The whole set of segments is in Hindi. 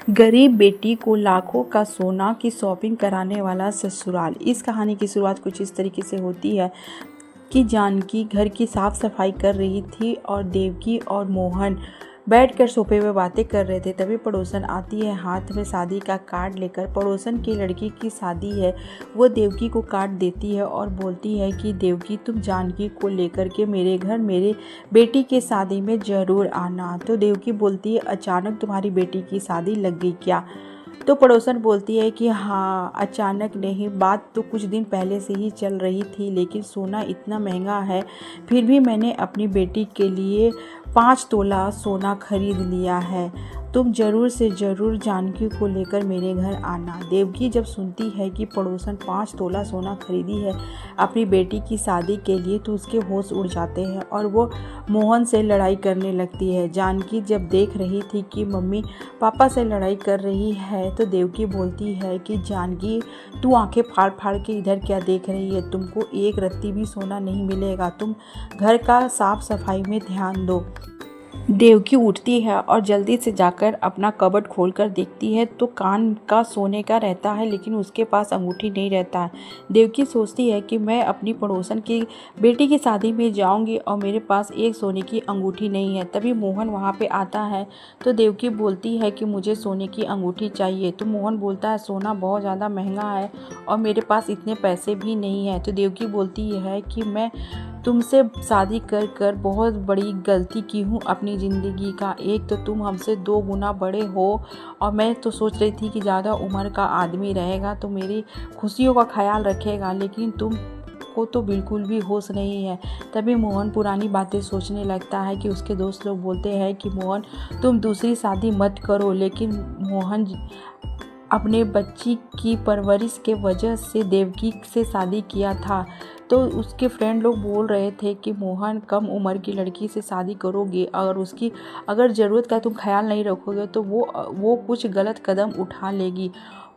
गरीब बेटी को लाखों का सोना की शॉपिंग कराने वाला ससुराल। इस कहानी की शुरुआत कुछ इस तरीके से होती है कि जानकी घर की साफ सफाई कर रही थी और देवकी और मोहन बैठकर सोफे पे बातें कर रहे थे। तभी पड़ोसन आती है हाथ में शादी का कार्ड लेकर। पड़ोसन की लड़की की शादी है। वो देवकी को कार्ड देती है और बोलती है कि देवकी, तुम जानकी को लेकर के मेरे घर मेरे बेटी की शादी में ज़रूर आना। तो देवकी बोलती है, अचानक तुम्हारी बेटी की शादी लग गई क्या? तो पड़ोसन बोलती है कि हाँ, अचानक नहीं, बात तो कुछ दिन पहले से ही चल रही थी, लेकिन सोना इतना महंगा है, फिर भी मैंने अपनी बेटी के लिए 5 तोला सोना खरीद लिया है। तुम ज़रूर से ज़रूर जानकी को लेकर मेरे घर आना। देवकी जब सुनती है कि पड़ोसन 5 तोला सोना खरीदी है अपनी बेटी की शादी के लिए, तो उसके होश उड़ जाते हैं और वो मोहन से लड़ाई करने लगती है। जानकी जब देख रही थी कि मम्मी पापा से लड़ाई कर रही है, तो देवकी बोलती है कि जानकी, तू आंखें फाड़ फाड़ के इधर क्या देख रही है? तुमको एक रत्ती भी सोना नहीं मिलेगा। तुम घर का साफ सफाई में ध्यान दो। देवकी उठती है और जल्दी से जाकर अपना कबर्ड खोलकर देखती है तो कान का सोने का रहता है, लेकिन उसके पास अंगूठी नहीं रहता है। देवकी सोचती है कि मैं अपनी पड़ोसन की बेटी की शादी में जाऊंगी और मेरे पास एक सोने की अंगूठी नहीं है। तभी मोहन वहां पे आता है तो देवकी बोलती है कि मुझे सोने की अंगूठी चाहिए। तो मोहन बोलता है, सोना बहुत ज़्यादा महंगा है और मेरे पास इतने पैसे भी नहीं है। तो देवकी बोलती है कि मैं तुमसे शादी कर कर बहुत बड़ी गलती की हूँ अपनी ज़िंदगी का। एक तो तुम हमसे 2 गुना बड़े हो और मैं तो सोच रही थी कि ज़्यादा उम्र का आदमी रहेगा तो मेरी खुशियों का ख्याल रखेगा, लेकिन तुम को तो बिल्कुल भी होश नहीं है। तभी मोहन पुरानी बातें सोचने लगता है कि उसके दोस्त लोग बोलते हैं कि मोहन, तुम दूसरी शादी मत करो, लेकिन मोहन अपने बच्ची की परवरिश के वजह से देवकी से शादी किया था। तो उसके फ्रेंड लोग बोल रहे थे कि मोहन, कम उम्र की लड़की से शादी करोगे, अगर उसकी अगर ज़रूरत का तुम ख्याल नहीं रखोगे तो वो कुछ गलत कदम उठा लेगी।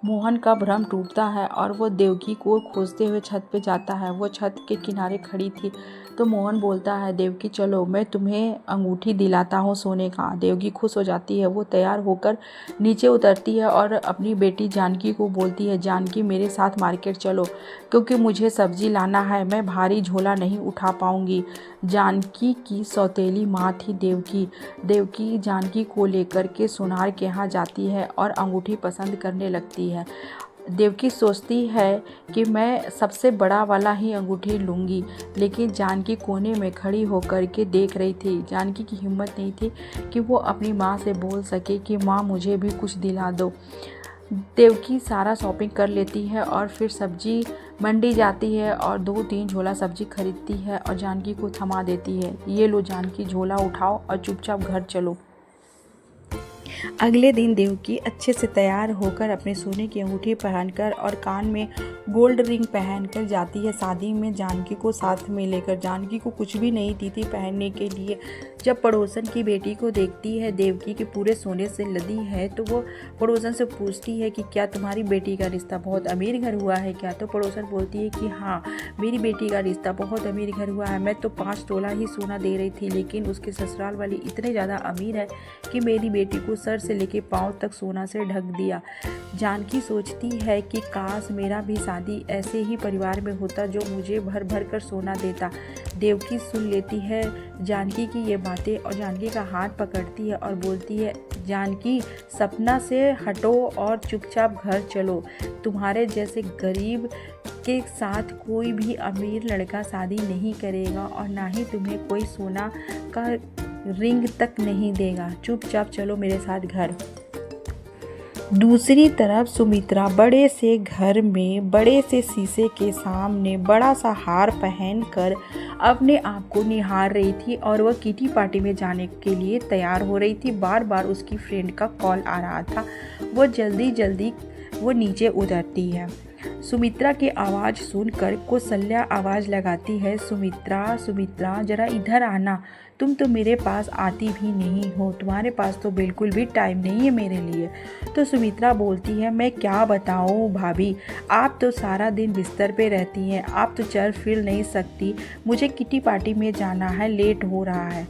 मोहन का भ्रम टूटता है और वो देवकी को खोजते हुए छत पे जाता है। वो छत के किनारे खड़ी थी तो मोहन बोलता है, देवकी चलो, मैं तुम्हें अंगूठी दिलाता हूँ सोने का। देवकी खुश हो जाती है। वो तैयार होकर नीचे उतरती है और अपनी बेटी जानकी को बोलती है, जानकी मेरे साथ मार्केट चलो, क्योंकि मुझे सब्जी लाना है, मैं भारी झोला नहीं उठा पाऊंगी। जानकी की सौतेली माँ थी देवकी। देवकी जानकी को लेकर के सुनार के यहाँ जाती है और अंगूठी पसंद करने लगती है। देवकी सोचती है कि मैं सबसे बड़ा वाला ही अंगूठी लूँगी, लेकिन जानकी कोने में खड़ी होकर के देख रही थी। जानकी की हिम्मत नहीं थी कि वो अपनी माँ से बोल सके कि माँ मुझे भी कुछ दिला दो। देवकी सारा शॉपिंग कर लेती है और फिर सब्जी मंडी जाती है और 2-3 झोला सब्जी खरीदती है और जानकी को थमा देती है, ये लो जानकी, झोला उठाओ और चुपचाप घर चलो। अगले दिन देवकी अच्छे से तैयार होकर अपने सोने की अंगूठी पहनकर और कान में गोल्ड रिंग पहनकर जाती है शादी में, जानकी को साथ में लेकर। जानकी को कुछ भी नहीं थी पहनने के लिए। जब पड़ोसन की बेटी को देखती है देवकी के पूरे सोने से लदी है, तो वो पड़ोसन से पूछती है कि क्या तुम्हारी बेटी का रिश्ता बहुत अमीर घर हुआ है क्या? तो पड़ोसन बोलती है कि हाँ, मेरी बेटी का रिश्ता बहुत अमीर घर हुआ है। मैं तो 5 तोला ही सोना दे रही थी, लेकिन उसके ससुराल वाले इतने ज़्यादा अमीर है कि मेरी बेटी को सर से लेके पांव तक सोना से ढक दिया। जानकी सोचती है कि काश मेरा भी शादी ऐसे ही परिवार में होता जो मुझे भर भर कर सोना देता। देवकी सुन लेती है जानकी की ये बातें और जानकी का हाथ पकड़ती है और बोलती है, जानकी, सपना से हटो और चुपचाप घर चलो। तुम्हारे जैसे गरीब के साथ कोई भी अमीर लड़का शादी नहीं करेगा और ना ही तुम्हें कोई सोना का रिंग तक नहीं देगा। चुपचाप चलो मेरे साथ घर। दूसरी तरफ सुमित्रा बड़े से घर में बड़े से शीशे के सामने बड़ा सा हार पहनकर अपने आप को निहार रही थी और वह किटी पार्टी में जाने के लिए तैयार हो रही थी। बार बार उसकी फ्रेंड का कॉल आ रहा था। वो जल्दी वो नीचे उतरती है। सुमित्रा की आवाज़ सुनकर कौशल्या आवाज़ लगाती है, सुमित्रा, सुमित्रा, जरा इधर आना। तुम तो मेरे पास आती भी नहीं हो, तुम्हारे पास तो बिल्कुल भी टाइम नहीं है मेरे लिए। तो सुमित्रा बोलती है, मैं क्या बताऊँ भाभी, आप तो सारा दिन बिस्तर पे रहती हैं, आप तो चल फिर नहीं सकती। मुझे किटी पार्टी में जाना है, लेट हो रहा है।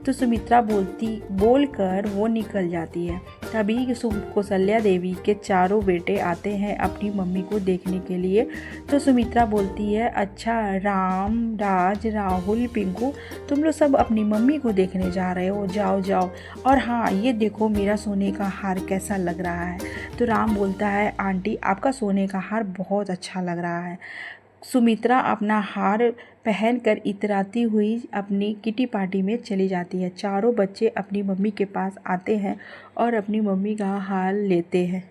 तो सुमित्रा बोलकर वो निकल जाती है। तभी कौशल्या देवी के चारों बेटे आते हैं अपनी मम्मी को देखने के लिए। तो सुमित्रा बोलती है, अच्छा राम, राज, राहुल, पिंकू, तुम लोग सब अपनी मम्मी को देखने जा रहे हो, जाओ जाओ। और हाँ, ये देखो मेरा सोने का हार कैसा लग रहा है। तो राम बोलता है, आंटी आपका सोने का हार बहुत अच्छा लग रहा है। सुमित्रा अपना हार पहनकर इतराती हुई अपनी किटी पार्टी में चली जाती है। चारों बच्चे अपनी मम्मी के पास आते हैं और अपनी मम्मी का हाल लेते हैं।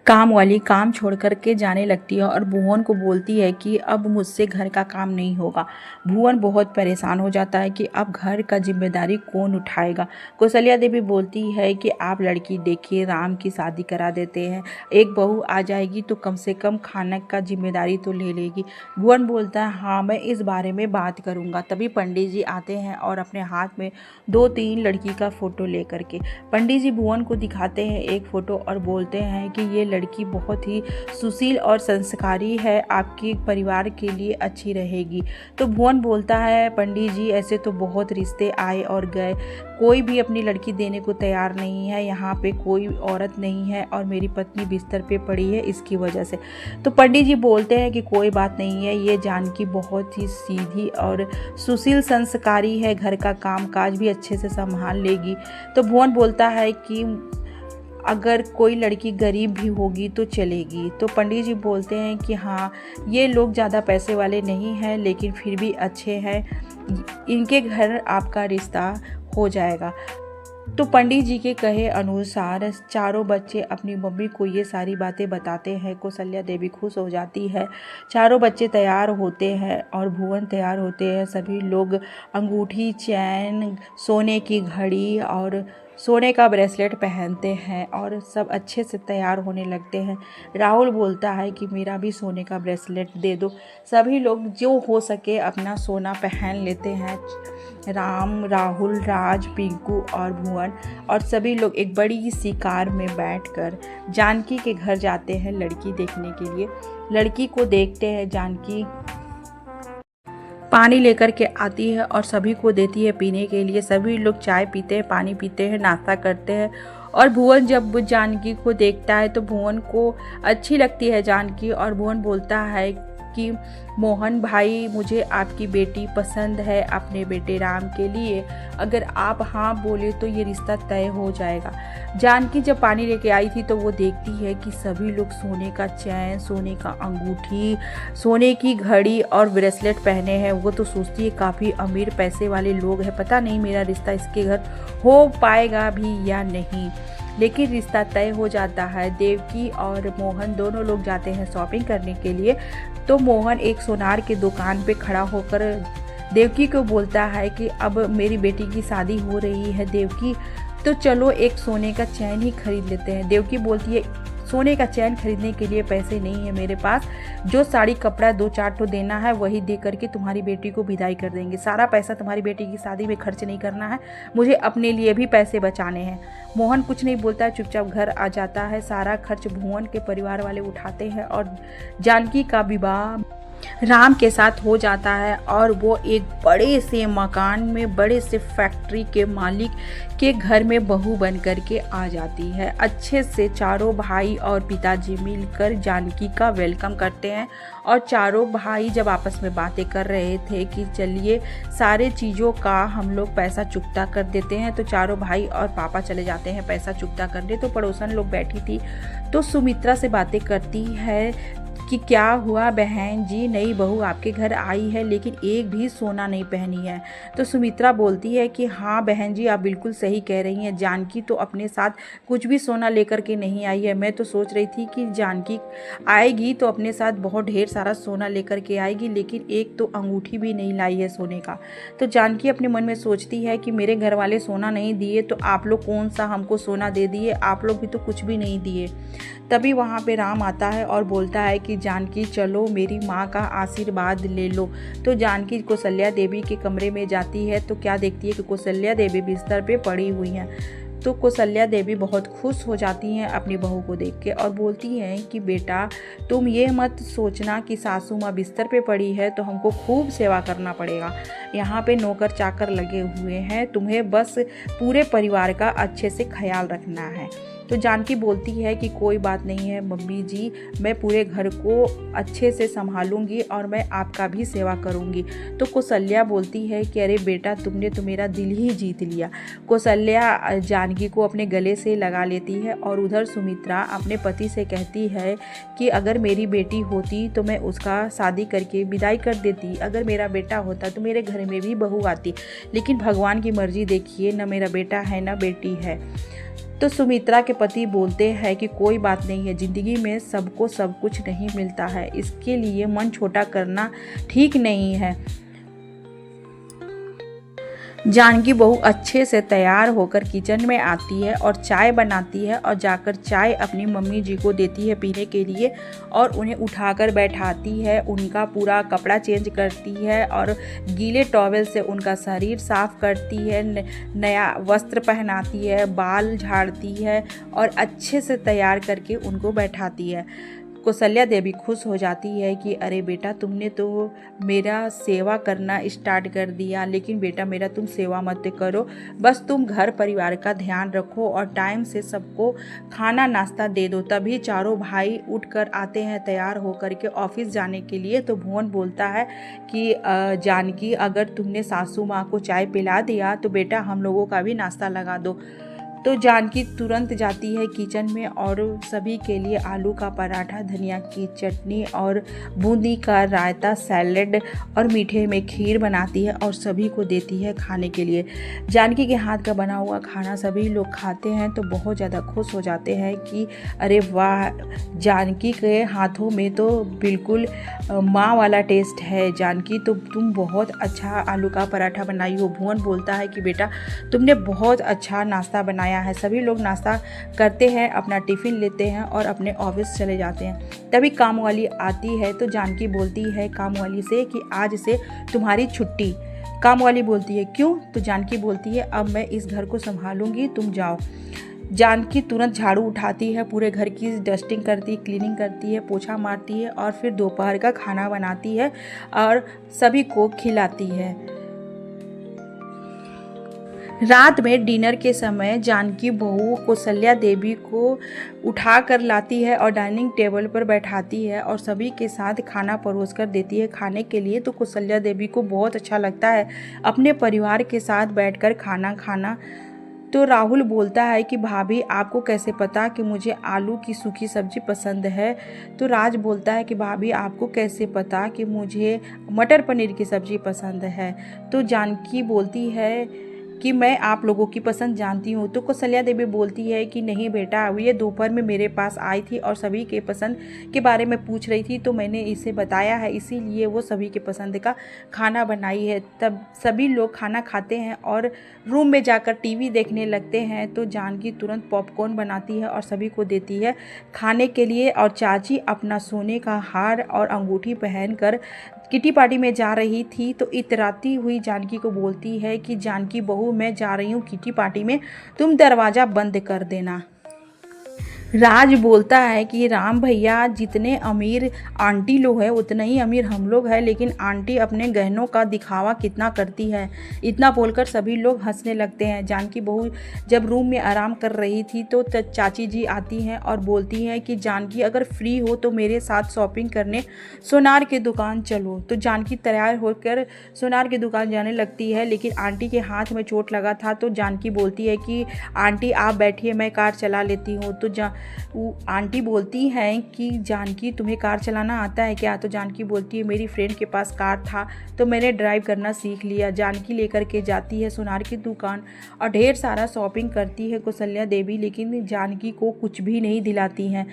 काम वाली काम छोड़ कर के जाने लगती है और भुवन को बोलती है कि अब मुझसे घर का काम नहीं होगा। भुवन बहुत परेशान हो जाता है कि अब घर का जिम्मेदारी कौन उठाएगा। कौशल्या देवी बोलती है कि आप लड़की देखिए, राम की शादी करा देते हैं, एक बहू आ जाएगी तो कम से कम खाना का जिम्मेदारी तो ले लेगी। भुवन बोलता है, हाँ मैं इस बारे में बात करूँगा। तभी पंडित जी आते हैं और अपने हाथ में 2-3 लड़की का फ़ोटो लेकर के पंडित जी भुवन को दिखाते हैं एक फ़ोटो और बोलते हैं कि ये लड़की बहुत ही सुशील और संस्कारी है, आपके परिवार के लिए अच्छी रहेगी। तो भुवन बोलता है, पंडित जी ऐसे तो बहुत रिश्ते आए और गए, कोई भी अपनी लड़की देने को तैयार नहीं है, यहाँ पे कोई औरत नहीं है और मेरी पत्नी बिस्तर पे पड़ी है इसकी वजह से। तो पंडित जी बोलते हैं कि कोई बात नहीं है, ये जानकी बहुत ही सीधी और सुशील संस्कारी है, घर का काम काज भी अच्छे से संभाल लेगी। तो भुवन बोलता है कि अगर कोई लड़की गरीब भी होगी तो चलेगी। तो पंडित जी बोलते हैं कि हाँ, ये लोग ज़्यादा पैसे वाले नहीं हैं लेकिन फिर भी अच्छे हैं, इनके घर आपका रिश्ता हो जाएगा। तो पंडित जी के कहे अनुसार चारों बच्चे अपनी मम्मी को ये सारी बातें बताते हैं। कौशल्या देवी खुश हो जाती है। चारों बच्चे तैयार होते हैं और भुवन तैयार होते हैं। सभी लोग अंगूठी, चैन, सोने की घड़ी और सोने का ब्रेसलेट पहनते हैं और सब अच्छे से तैयार होने लगते हैं। राहुल बोलता है कि मेरा भी सोने का ब्रेसलेट दे दो। सभी लोग जो हो सके अपना सोना पहन लेते हैं। राम, राहुल, राज, पिंकू और भुवन और सभी लोग एक बड़ी सी कार में बैठकर जानकी के घर जाते हैं लड़की देखने के लिए। लड़की को देखते हैं, जानकी पानी लेकर के आती है और सभी को देती है पीने के लिए। सभी लोग चाय पीते हैं, पानी पीते हैं, नाश्ता करते हैं। और भुवन जब जानकी को देखता है तो भुवन को अच्छी लगती है जानकी और भुवन बोलता है कि मोहन भाई, मुझे आपकी बेटी पसंद है अपने बेटे राम के लिए, अगर आप हाँ बोले तो ये रिश्ता तय हो जाएगा। जानकी जब पानी लेके आई थी तो वो देखती है कि सभी लोग सोने का चैन, सोने का अंगूठी, सोने की घड़ी और ब्रेसलेट पहने हैं। वो तो सोचती है काफ़ी अमीर पैसे वाले लोग हैं, पता नहीं मेरा रिश्ता इसके घर हो पाएगा भी या नहीं। लेकिन रिश्ता तय हो जाता है। देवकी और मोहन दोनों लोग जाते हैं शॉपिंग करने के लिए। तो मोहन एक सोनार की दुकान पे खड़ा होकर देवकी को बोलता है कि अब मेरी बेटी की शादी हो रही है देवकी, तो चलो एक सोने का चैन ही खरीद लेते हैं। देवकी बोलती है, सोने का चैन खरीदने के लिए पैसे नहीं है मेरे पास, जो साड़ी कपड़ा 2-4 तो देना है वही दे करके तुम्हारी बेटी को विदाई कर देंगे। सारा पैसा तुम्हारी बेटी की शादी में खर्च नहीं करना है, मुझे अपने लिए भी पैसे बचाने हैं। मोहन कुछ नहीं बोलता है, चुपचाप घर आ जाता है। सारा खर्च भुवन के परिवार वाले उठाते हैं और जानकी का विवाह राम के साथ हो जाता है और वो एक बड़े से मकान में, बड़े से फैक्ट्री के मालिक के घर में बहू बन कर के आ जाती है। अच्छे से चारों भाई और पिताजी मिलकर जानकी का वेलकम करते हैं और चारों भाई जब आपस में बातें कर रहे थे कि चलिए सारे चीज़ों का हम लोग पैसा चुकता कर देते हैं, तो चारों भाई और पापा चले जाते हैं पैसा चुकता करने। तो पड़ोसन लोग बैठी थी तो सुमित्रा से बातें करती है कि क्या हुआ बहन जी, नई बहू आपके घर आई है लेकिन एक भी सोना नहीं पहनी है। तो सुमित्रा बोलती है कि हाँ बहन जी, आप बिल्कुल सही कह रही हैं, जानकी तो अपने साथ कुछ भी सोना लेकर के नहीं आई है। मैं तो सोच रही थी कि जानकी आएगी तो अपने साथ बहुत ढेर सारा सोना लेकर के आएगी, लेकिन एक तो अंगूठी भी नहीं लाई है सोने का। तो जानकी अपने मन में सोचती है कि मेरे घर वाले सोना नहीं दिए तो आप लोग कौन सा हमको सोना दे दिए, आप लोग भी तो कुछ भी नहीं दिए। तभी वहाँ पे राम आता है और बोलता है कि जानकी चलो मेरी माँ का आशीर्वाद ले लो। तो जानकी कौशल्या देवी के कमरे में जाती है तो क्या देखती है कि कौशल्या देवी बिस्तर पे पड़ी हुई हैं। तो कौशल्या देवी बहुत खुश हो जाती हैं अपनी बहू को देख के और बोलती हैं कि बेटा तुम ये मत सोचना कि सासू माँ बिस्तर पे पड़ी है तो हमको खूब सेवा करना पड़ेगा। यहाँ पे नौकर चाकर लगे हुए हैं, तुम्हें बस पूरे परिवार का अच्छे से ख्याल रखना है। तो जानकी बोलती है कि कोई बात नहीं है मम्मी जी, मैं पूरे घर को अच्छे से संभालूंगी और मैं आपका भी सेवा करूंगी। तो कौशल्या बोलती है कि अरे बेटा तुमने तो मेरा दिल ही जीत लिया। कौशल्या जानकी को अपने गले से लगा लेती है और उधर सुमित्रा अपने पति से कहती है कि अगर मेरी बेटी होती तो मैं उसका शादी करके विदाई कर देती, अगर मेरा बेटा होता तो मेरे घर में भी बहू आती, लेकिन भगवान की मर्जी देखिए, न मेरा बेटा है न बेटी है। तो सुमित्रा के पति बोलते हैं कि कोई बात नहीं है, ज़िंदगी में सबको सब कुछ नहीं मिलता है, इसके लिए मन छोटा करना ठीक नहीं है। जानकी बहू अच्छे से तैयार होकर किचन में आती है और चाय बनाती है और जाकर चाय अपनी मम्मी जी को देती है पीने के लिए और उन्हें उठाकर बैठाती है, उनका पूरा कपड़ा चेंज करती है और गीले टॉवेल से उनका शरीर साफ करती है, नया वस्त्र पहनाती है, बाल झाड़ती है और अच्छे से तैयार करके उनको बैठाती है। कौशल्या देवी खुश हो जाती है कि अरे बेटा तुमने तो मेरा सेवा करना स्टार्ट कर दिया, लेकिन बेटा मेरा तुम सेवा मत करो, बस तुम घर परिवार का ध्यान रखो और टाइम से सबको खाना नाश्ता दे दो। तभी चारों भाई उठकर आते हैं तैयार होकर के ऑफिस जाने के लिए। तो भुवन बोलता है कि जानकी अगर तुमने सासू माँ को चाय पिला दिया तो बेटा हम लोगों का भी नाश्ता लगा दो। तो जानकी तुरंत जाती है किचन में और सभी के लिए आलू का पराठा, धनिया की चटनी और बूंदी का रायता, सैलेड और मीठे में खीर बनाती है और सभी को देती है खाने के लिए। जानकी के हाथ का बना हुआ खाना सभी लोग खाते हैं तो बहुत ज़्यादा खुश हो जाते हैं कि अरे वाह, जानकी के हाथों में तो बिल्कुल माँ वाला टेस्ट है, जानकी तो तुम बहुत अच्छा आलू का पराठा बनाई हो। भुवन बोलता है कि बेटा तुमने बहुत अच्छा नाश्ता बनाया है। सभी लोग नाश्ता करते हैं, अपना टिफ़िन लेते हैं और अपने ऑफिस चले जाते हैं। तभी काम वाली आती है तो जानकी बोलती है काम वाली से कि आज से तुम्हारी छुट्टी। काम वाली बोलती है क्यों? तो जानकी बोलती है अब मैं इस घर को संभालूंगी, तुम जाओ। जानकी तुरंत झाड़ू उठाती है, पूरे घर की डस्टिंग करती, क्लीनिंग करती है, पोछा मारती है और फिर दोपहर का खाना बनाती है और सभी को खिलाती है। रात में डिनर के समय जानकी बहू कौशल्या देवी को उठा कर लाती है और डाइनिंग टेबल पर बैठाती है और सभी के साथ खाना परोस कर देती है खाने के लिए। तो कौशल्या देवी को बहुत अच्छा लगता है अपने परिवार के साथ बैठकर खाना खाना। तो राहुल बोलता है कि भाभी आपको कैसे पता कि मुझे आलू की सूखी सब्जी पसंद है? तो राज बोलता है कि भाभी आपको कैसे पता कि मुझे मटर पनीर की सब्जी पसंद है? तो जानकी बोलती है कि मैं आप लोगों की पसंद जानती हूँ। तो कौशल्या देवी बोलती है कि नहीं बेटा, ये दोपहर में मेरे पास आई थी और सभी के पसंद के बारे में पूछ रही थी तो मैंने इसे बताया है, इसीलिए वो सभी के पसंद का खाना बनाई है। तब सभी लोग खाना खाते हैं और रूम में जाकर टीवी देखने लगते हैं। तो जानकी तुरंत पॉपकॉर्न बनाती है और सभी को देती है खाने के लिए और चाची अपना सोने का हार और अंगूठी पहनकर किटी पार्टी में जा रही थी। तो इतराती हुई जानकी को बोलती है कि जानकी बहू मैं जा रही हूँ किटी पार्टी में, तुम दरवाज़ा बंद कर देना। राज बोलता है कि राम भैया जितने अमीर आंटी लोग हैं उतने ही अमीर हम लोग हैं, लेकिन आंटी अपने गहनों का दिखावा कितना करती है। इतना बोलकर सभी लोग हंसने लगते हैं। जानकी बहू जब रूम में आराम कर रही थी तो चाची जी आती हैं और बोलती हैं कि जानकी अगर फ्री हो तो मेरे साथ शॉपिंग करने सोनार की दुकान चलो। तो जानकी तैयार होकर सोनार की दुकान जाने लगती है, लेकिन आंटी के हाथ में चोट लगा था। तो जानकी बोलती है कि आंटी आप बैठिए, मैं कार चला लेती हूँ। तो आंटी बोलती हैं कि जानकी तुम्हें कार चलाना आता है क्या? तो जानकी बोलती है मेरी फ्रेंड के पास कार था तो मैंने ड्राइव करना सीख लिया। जानकी लेकर के जाती है सोनार की दुकान और ढेर सारा शॉपिंग करती है कौशल्या देवी, लेकिन जानकी को कुछ भी नहीं दिलाती हैं।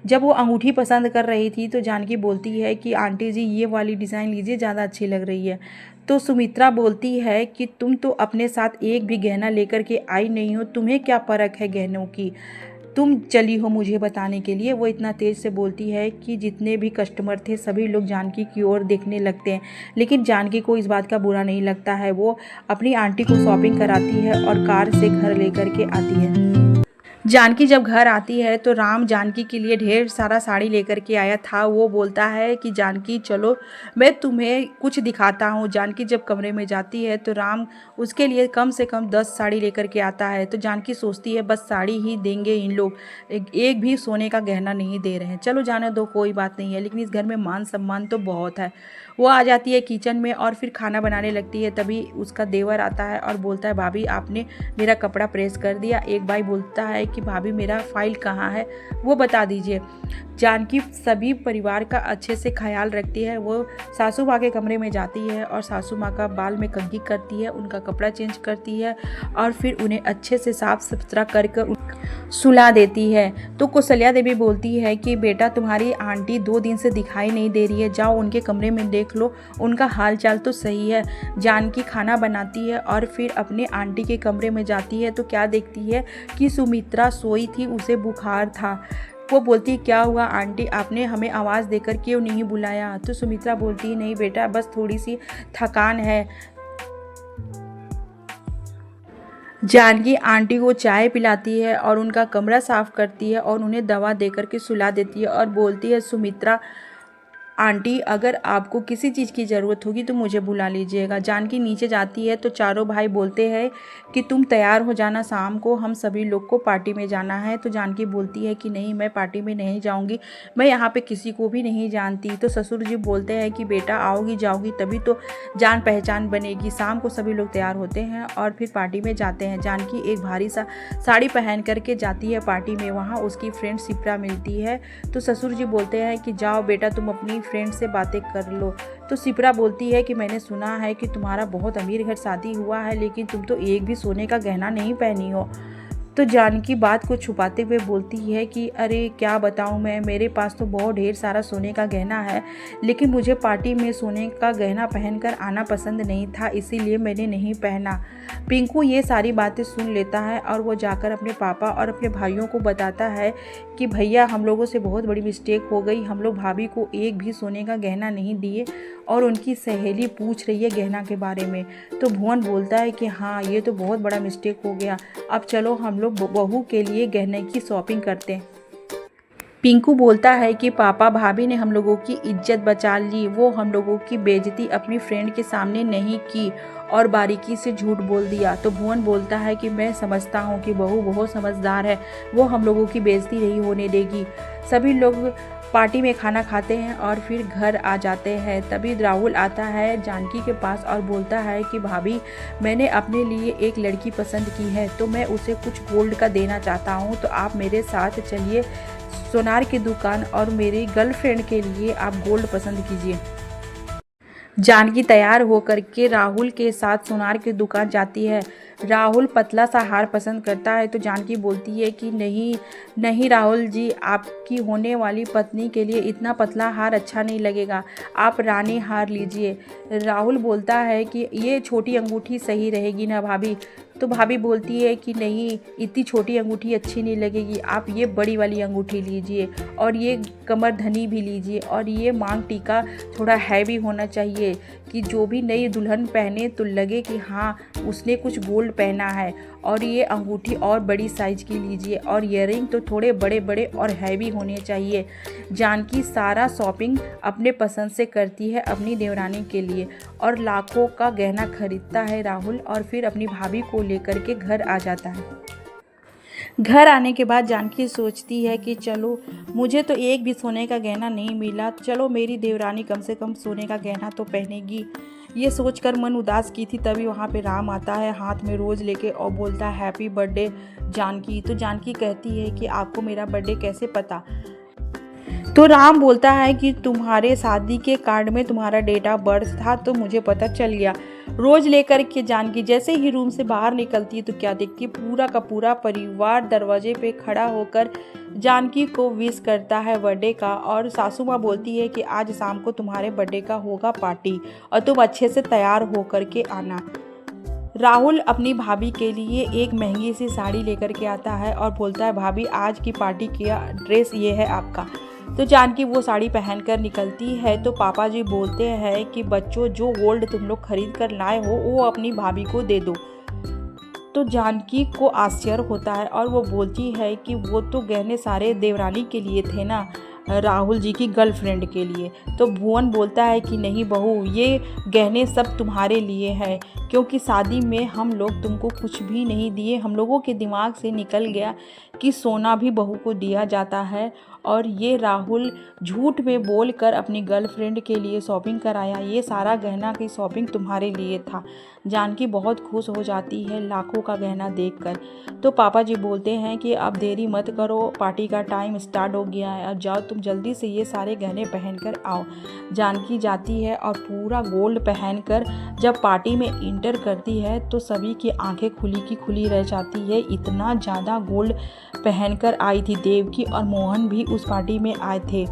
जब वो अंगूठी पसंद कर रही थी तो जानकी बोलती है कि आंटी जी ये वाली डिज़ाइन लीजिए, ज़्यादा अच्छी लग रही है। तो सुमित्रा बोलती है कि तुम तो अपने साथ एक भी गहना लेकर के आई नहीं हो, तुम्हें क्या फ़र्क है गहनों की? तुम चली हो मुझे बताने के लिए। वो इतना तेज़ से बोलती है कि जितने भी कस्टमर थे सभी लोग जानकी की ओर देखने लगते हैं, लेकिन जानकी को इस बात का बुरा नहीं लगता है। वो अपनी आंटी को शॉपिंग कराती है और कार से घर लेकर के आती है। जानकी जब घर आती है तो राम जानकी के लिए ढेर सारा साड़ी लेकर के आया था। वो बोलता है कि जानकी चलो मैं तुम्हें कुछ दिखाता हूँ। जानकी जब कमरे में जाती है तो राम उसके लिए कम से कम 10 साड़ी लेकर के आता है। तो जानकी सोचती है बस साड़ी ही देंगे इन लोग, एक भी सोने का गहना नहीं दे रहे हैं। चलो जाने दो, कोई बात नहीं है, लेकिन इस घर में मान सम्मान तो बहुत है। वो आ जाती है किचन में और फिर खाना बनाने लगती है। तभी उसका देवर आता है और बोलता है भाभी आपने मेरा कपड़ा प्रेस कर दिया। एक भाई बोलता है कि भाभी मेरा फाइल कहाँ है, वो बता दीजिए। जानकी सभी परिवार का अच्छे से ख्याल रखती है। वो सासू माँ के कमरे में जाती है और सासू माँ का बाल में कंघी करती है, उनका कपड़ा चेंज करती है और फिर उन्हें अच्छे से साफ सुथरा कर सुला देती है। तो कौशल्या देवी बोलती है कि बेटा तुम्हारी आंटी 2 दिन से दिखाई नहीं दे रही है, जाओ उनके कमरे में देख लो, उनका हाल चाल तो सही है। जानकी खाना बनाती है और फिर अपने आंटी के कमरे में जाती है तो क्या देखती है कि सुमित्रा सोई थी, उसे बुखार था। वो बोलती है क्या हुआ आंटी, आपने हमें आवाज़ देकर क्यों नहीं बुलाया। तो सुमित्रा बोलती है नहीं बेटा, बस थोड़ी सी थकान है। जानकी आंटी को चाय पिलाती है और उनका कमरा साफ करती है और उन्हें दवा देकर के सुला देती है और बोलती है सुमित्रा आंटी अगर आपको किसी चीज़ की ज़रूरत होगी तो मुझे बुला लीजिएगा। जानकी नीचे जाती है तो चारों भाई बोलते हैं कि तुम तैयार हो जाना, शाम को हम सभी लोग को पार्टी में जाना है। तो जानकी बोलती है कि नहीं मैं पार्टी में नहीं जाऊंगी, मैं यहाँ पे किसी को भी नहीं जानती। तो ससुर जी बोलते हैं कि बेटा आओगी जाओगी तभी तो जान पहचान बनेगी। शाम को सभी लोग तैयार होते हैं और फिर पार्टी में जाते हैं। जानकी एक भारी सा साड़ी पहन करके जाती है पार्टी में, वहाँ उसकी फ्रेंड शिप्रा मिलती है। तो ससुर जी बोलते हैं कि जाओ बेटा तुम अपनी फ्रेंड से बातें कर लो। तो शिप्रा बोलती है कि मैंने सुना है कि तुम्हारा बहुत अमीर घर शादी हुआ है, लेकिन तुम तो एक भी सोने का गहना नहीं पहनी हो। तो जानकी बात को छुपाते हुए बोलती है कि अरे क्या बताऊं मैं, मेरे पास तो बहुत ढेर सारा सोने का गहना है, लेकिन मुझे पार्टी में सोने का गहना पहनकर आना पसंद नहीं था, इसीलिए मैंने नहीं पहना। पिंकू ये सारी बातें सुन लेता है और वो जाकर अपने पापा और अपने भाइयों को बताता है कि भैया हम लोगों से बहुत बड़ी मिस्टेक हो गई, हम लोग भाभी को एक भी सोने का गहना नहीं दिए और उनकी सहेली पूछ रही है गहना के बारे में। तो भुवन बोलता है कि हाँ ये तो बहुत बड़ा मिस्टेक हो गया, अब चलो हम लोग बहू के लिए गहने की शॉपिंग करते हैं। पिंकू बोलता है कि पापा भाभी ने हम लोगों की इज्जत बचा ली, वो हम लोगों की बेइज्जती अपनी फ्रेंड के सामने नहीं की और बारीकी से झूठ बोल दिया। तो भुवन बोलता है कि मैं समझता हूँ कि बहू बहुत समझदार है, वो हम लोगों की बेइज्जती नहीं होने देगी। सभी लोग पार्टी में खाना खाते हैं और फिर घर आ जाते हैं। तभी राहुल आता है जानकी के पास और बोलता है कि भाभी मैंने अपने लिए एक लड़की पसंद की है, तो मैं उसे कुछ गोल्ड का देना चाहता हूँ, तो आप मेरे साथ चलिए सोनार की दुकान और मेरी गर्लफ्रेंड के लिए आप गोल्ड पसंद कीजिए। जानकी तैयार होकर के राहुल के साथ सोनार की दुकान जाती है। राहुल पतला सा हार पसंद करता है तो जानकी बोलती है कि नहीं नहीं राहुल जी, आपकी होने वाली पत्नी के लिए इतना पतला हार अच्छा नहीं लगेगा, आप रानी हार लीजिए। राहुल बोलता है कि ये छोटी अंगूठी सही रहेगी ना भाभी। तो भाभी बोलती है कि नहीं इतनी छोटी अंगूठी अच्छी नहीं लगेगी, आप ये बड़ी वाली अंगूठी लीजिए और ये कमर धनी भी लीजिए और ये मांग टीका थोड़ा हैवी होना चाहिए कि जो भी नई दुल्हन पहने तो लगे कि हाँ उसने कुछ गोल्ड पहना है, और ये अंगूठी और बड़ी साइज़ की लीजिए और ईयरिंग तो थोड़े बड़े बड़े और हैवी होने चाहिए। जानकी सारा शॉपिंग अपने पसंद से करती है अपनी देवरानी के लिए और लाखों का गहना खरीदता है राहुल और फिर अपनी भाभी को लेकर के घर आ जाता है। घर आने के बाद जानकी सोचती है कि चलो मुझे तो एक भी सोने का गहना नहीं मिला, चलो मेरी देवरानी कम से कम सोने का गहना तो पहनेगी। ये सोचकर मन उदास की थी, तभी वहाँ पे राम आता है हाथ में रोज़ लेके और बोलता है हैप्पी बर्थडे जानकी। तो जानकी कहती है कि आपको मेरा बर्थडे कैसे पता। तो राम बोलता है कि तुम्हारे शादी के कार्ड में तुम्हारा डेट ऑफ बर्थ था तो मुझे पता चल गया। रोज लेकर के जानकी जैसे ही रूम से बाहर निकलती है तो क्या देखती है, पूरा का पूरा परिवार दरवाजे पे खड़ा होकर जानकी को विश करता है बर्थडे का। और सासू माँ बोलती है कि आज शाम को तुम्हारे बर्थडे का होगा पार्टी और तुम अच्छे से तैयार होकर के आना। राहुल अपनी भाभी के लिए एक महंगी सी साड़ी लेकर के आता है और बोलता है, भाभी आज की पार्टी का ड्रेस ये है आपका। तो जानकी वो साड़ी पहनकर निकलती है तो पापा जी बोलते हैं कि बच्चों, जो गोल्ड तुम लोग खरीद कर लाए हो वो अपनी भाभी को दे दो। तो जानकी को आश्चर्य होता है और वो बोलती है कि वो तो गहने सारे देवरानी के लिए थे ना, राहुल जी की गर्लफ्रेंड के लिए। तो भुवन बोलता है कि नहीं बहू, ये गहने सब तुम्हारे लिए हैं, क्योंकि शादी में हम लोग तुमको कुछ भी नहीं दिए। हम लोगों के दिमाग से निकल गया कि सोना भी बहू को दिया जाता है, और ये राहुल झूठ में बोलकर अपनी गर्लफ्रेंड के लिए शॉपिंग कराया। ये सारा गहना की शॉपिंग तुम्हारे लिए था। जानकी बहुत खुश हो जाती है लाखों का गहना देखकर। तो पापा जी बोलते हैं कि अब देरी मत करो, पार्टी का टाइम स्टार्ट हो गया है, अब जाओ तुम जल्दी से ये सारे गहने पहनकर आओ। जानकी जाती है और पूरा गोल्ड पहनकर जब पार्टी में इंटर करती है तो सभी की आंखें खुली की खुली रह जाती है। इतना ज़्यादा गोल्ड पहनकर आई थी। देवकी और मोहन भी उस पार्टी में आए थे।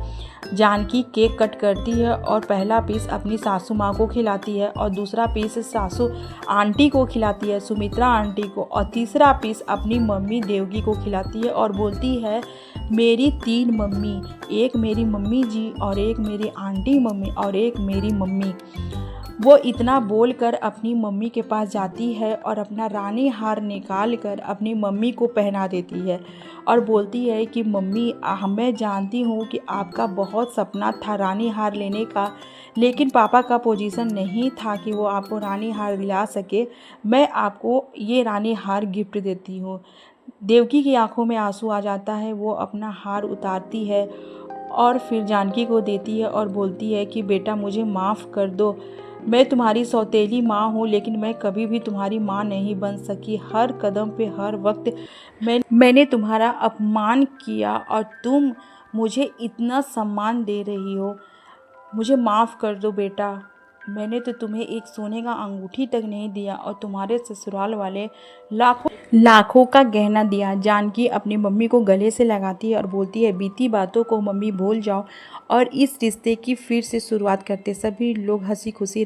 जानकी केक कट करती है और पहला पीस अपनी सासू माँ को खिलाती है और दूसरा पीस सासू आंटी को खिलाती है, सुमित्रा आंटी को, और तीसरा पीस अपनी मम्मी देवकी को खिलाती है और बोलती है, मेरी 3 मम्मी, एक मेरी मम्मी जी और एक मेरी आंटी मम्मी और एक मेरी मम्मी। वो इतना बोलकर अपनी मम्मी के पास जाती है और अपना रानी हार निकाल कर अपनी मम्मी को पहना देती है और बोलती है कि मम्मी, मैं जानती हूँ कि आपका बहुत सपना था रानी हार लेने का, लेकिन पापा का पोजीशन नहीं था कि वो आपको रानी हार दिला सके। मैं आपको ये रानी हार गिफ्ट देती हूँ। देवकी की आंखों में आंसू आ जाता है। वो अपना हार उतारती है और फिर जानकी को देती है और बोलती है कि बेटा, मुझे माफ़ कर दो। मैं तुम्हारी सौतेली माँ हूँ, लेकिन मैं कभी भी तुम्हारी माँ नहीं बन सकी। हर कदम पे, हर वक्त मैंने तुम्हारा अपमान किया और तुम मुझे इतना सम्मान दे रही हो। मुझे माफ़ कर दो बेटा। मैंने तो तुम्हें एक सोने का अंगूठी तक नहीं दिया और तुम्हारे ससुराल वाले लाखों का गहना दिया। जानकी अपनी मम्मी को गले से लगाती है और बोलती है, बीती बातों को मम्मी भूल जाओ और इस रिश्ते की फिर से शुरुआत करते। सभी लोग हंसी खुशी